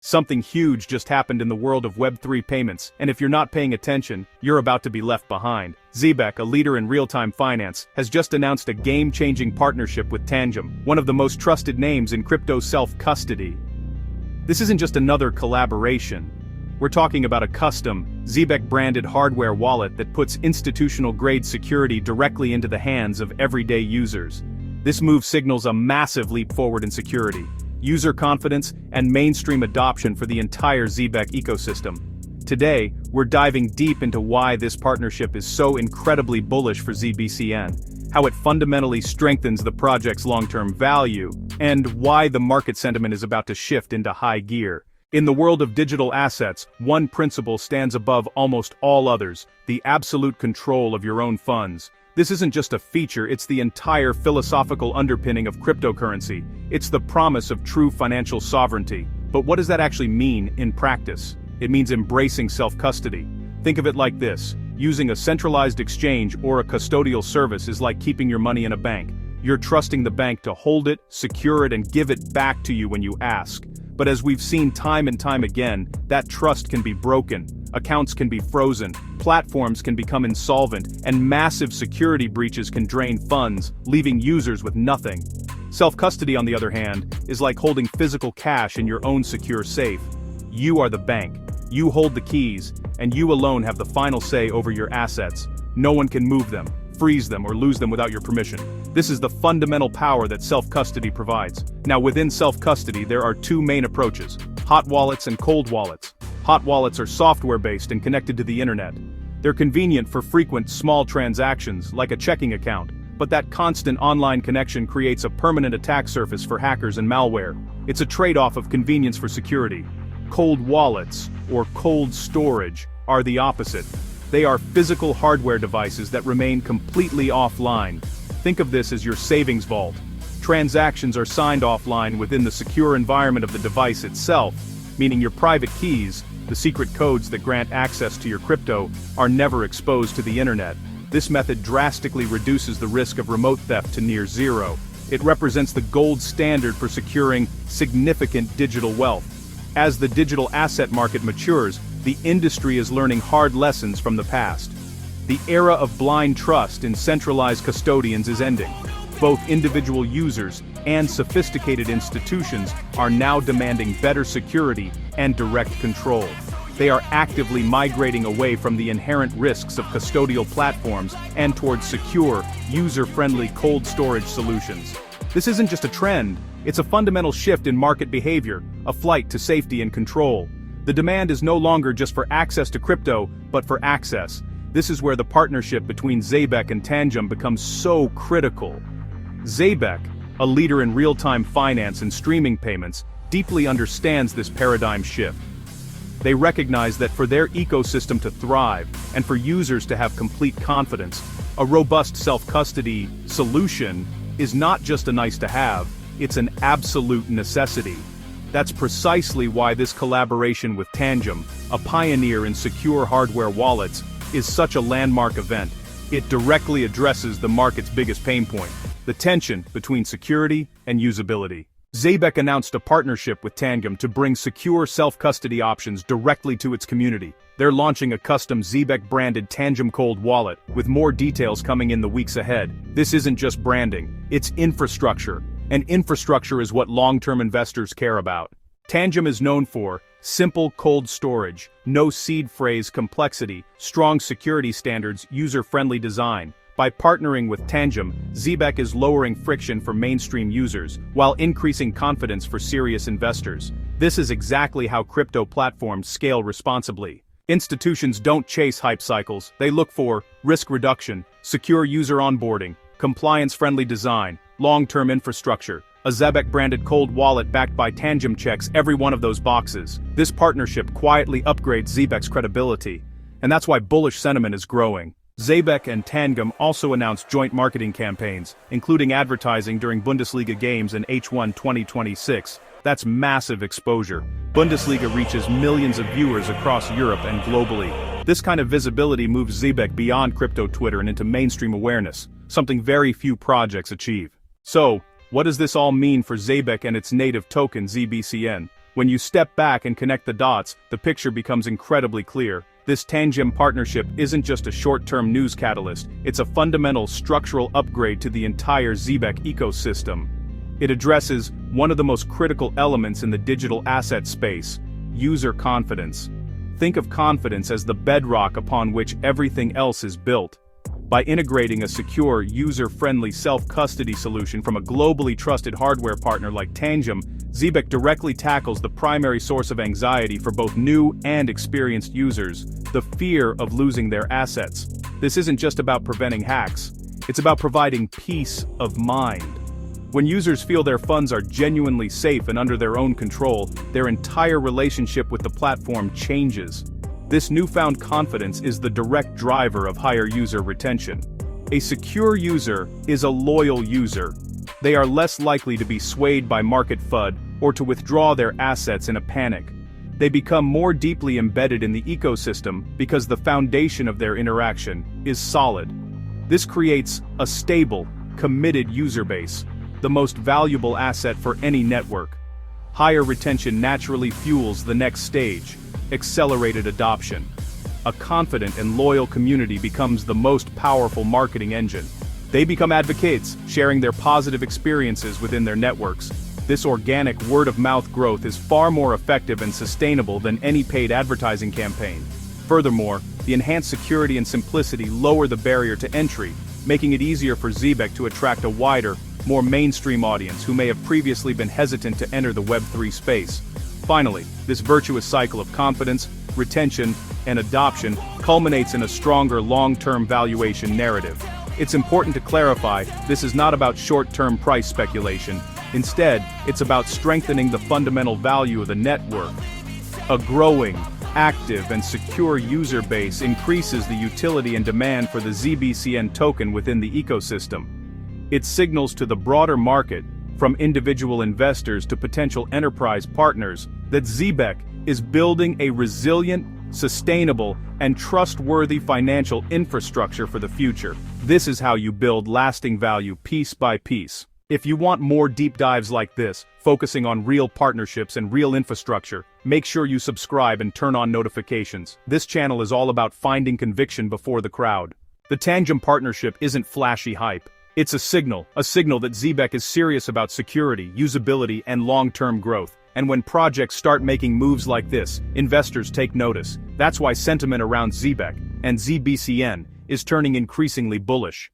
Something huge just happened in the world of Web3 payments, and if you're not paying attention, you're about to be left behind. Zebec, a leader in real-time finance, has just announced a game-changing partnership with Tangem, one of the most trusted names in crypto self-custody. This isn't just another collaboration. We're talking about a custom, Zebec-branded hardware wallet that puts institutional-grade security directly into the hands of everyday users. This move signals a massive leap forward in security, user confidence, and mainstream adoption for the entire Zebec ecosystem. Today, we're diving deep into why this partnership is so incredibly bullish for ZBCN, how it fundamentally strengthens the project's long-term value, and why the market sentiment is about to shift into high gear. In the world of digital assets, one principle stands above almost all others: the absolute control of your own funds. This isn't just a feature, it's the entire philosophical underpinning of cryptocurrency. It's the promise of true financial sovereignty. But what does that actually mean in practice? It means embracing self-custody. Think of it like this: using a centralized exchange or a custodial service is like keeping your money in a bank. You're trusting the bank to hold it, secure it, and give it back to you when you ask. But as we've seen time and time again, that trust can be broken, accounts can be frozen, platforms can become insolvent, and massive security breaches can drain funds, leaving users with nothing. Self-custody, on the other hand, is like holding physical cash in your own secure safe. You are the bank, you hold the keys, and you alone have the final say over your assets. No one can move them, freeze them, or lose them without your permission. This is the fundamental power that self-custody provides. Now, within self-custody, there are two main approaches: hot wallets and cold wallets. Hot wallets are software-based and connected to the internet. They're convenient for frequent, small transactions, like a checking account, but that constant online connection creates a permanent attack surface for hackers and malware. It's a trade-off of convenience for security. Cold wallets, or cold storage, are the opposite. They are physical hardware devices that remain completely offline. Think of this as your savings vault. Transactions are signed offline within the secure environment of the device itself, meaning your private keys, the secret codes that grant access to your crypto, are never exposed to the internet. This method drastically reduces the risk of remote theft to near zero. It represents the gold standard for securing significant digital wealth. As the digital asset market matures, the industry is learning hard lessons from the past. The era of blind trust in centralized custodians is ending. Both individual users and sophisticated institutions are now demanding better security and direct control. They are actively migrating away from the inherent risks of custodial platforms and towards secure, user-friendly cold storage solutions. This isn't just a trend, it's a fundamental shift in market behavior, a flight to safety and control. The demand is no longer just for access to crypto, but for access. This is where the partnership between Zebec and Tangem becomes so critical. Zebec, a leader in real-time finance and streaming payments, deeply understands this paradigm shift. They recognize that for their ecosystem to thrive, and for users to have complete confidence, a robust self-custody solution is not just a nice-to-have, it's an absolute necessity. That's precisely why this collaboration with Tangem, a pioneer in secure hardware wallets, is such a landmark event. It directly addresses the market's biggest pain point: the tension between security and usability. Zebec announced a partnership with Tangem to bring secure self-custody options directly to its community. They're launching a custom Zebec-branded Tangem Cold Wallet, with more details coming in the weeks ahead. This isn't just branding, it's infrastructure. And infrastructure is what long-term investors care about. Tangem is known for simple cold storage, no seed phrase complexity, strong security standards, user-friendly design. By partnering with Tangem, Zebec is lowering friction for mainstream users, while increasing confidence for serious investors. This is exactly how crypto platforms scale responsibly. Institutions don't chase hype cycles, they look for risk reduction, secure user onboarding, compliance-friendly design, long-term infrastructure. A Zebec-branded cold wallet backed by Tangem checks every one of those boxes. This partnership quietly upgrades Zebec's credibility, and that's why bullish sentiment is growing. Zebec and Tangem also announced joint marketing campaigns, including advertising during Bundesliga games in H1 2026. That's massive exposure. Bundesliga reaches millions of viewers across Europe and globally. This kind of visibility moves Zebec beyond crypto Twitter and into mainstream awareness, something very few projects achieve. So, what does this all mean for Zebec and its native token ZBCN? When you step back and connect the dots, the picture becomes incredibly clear. This Tangem partnership isn't just a short-term news catalyst, it's a fundamental structural upgrade to the entire Zebec ecosystem. It addresses one of the most critical elements in the digital asset space: user confidence. Think of confidence as the bedrock upon which everything else is built. By integrating a secure, user-friendly self-custody solution from a globally trusted hardware partner like Tangem, Zebec directly tackles the primary source of anxiety for both new and experienced users: the fear of losing their assets. This isn't just about preventing hacks, it's about providing peace of mind. When users feel their funds are genuinely safe and under their own control, their entire relationship with the platform changes. This newfound confidence is the direct driver of higher user retention. A secure user is a loyal user. They are less likely to be swayed by market FUD or to withdraw their assets in a panic. They become more deeply embedded in the ecosystem because the foundation of their interaction is solid. This creates a stable, committed user base, the most valuable asset for any network. Higher retention naturally fuels the next stage: accelerated adoption. A confident and loyal community becomes the most powerful marketing engine. They become advocates, sharing their positive experiences within their networks. This organic word-of-mouth growth is far more effective and sustainable than any paid advertising campaign. Furthermore, the enhanced security and simplicity lower the barrier to entry, making it easier for Zebec to attract a wider, more mainstream audience who may have previously been hesitant to enter the Web3 space. Finally, this virtuous cycle of confidence, retention, and adoption culminates in a stronger long-term valuation narrative. It's important to clarify, this is not about short-term price speculation. Instead, it's about strengthening the fundamental value of the network. A growing, active, and secure user base increases the utility and demand for the ZBCN token within the ecosystem. It signals to the broader market, from individual investors to potential enterprise partners, that Zebec is building a resilient, sustainable, and trustworthy financial infrastructure for the future. This is how you build lasting value piece by piece. If you want more deep dives like this, focusing on real partnerships and real infrastructure, make sure you subscribe and turn on notifications. This channel is all about finding conviction before the crowd. The Tangem partnership isn't flashy hype. It's a signal that Zebec is serious about security, usability, and long-term growth. And when projects start making moves like this, investors take notice. That's why sentiment around Zebec and ZBCN is turning increasingly bullish.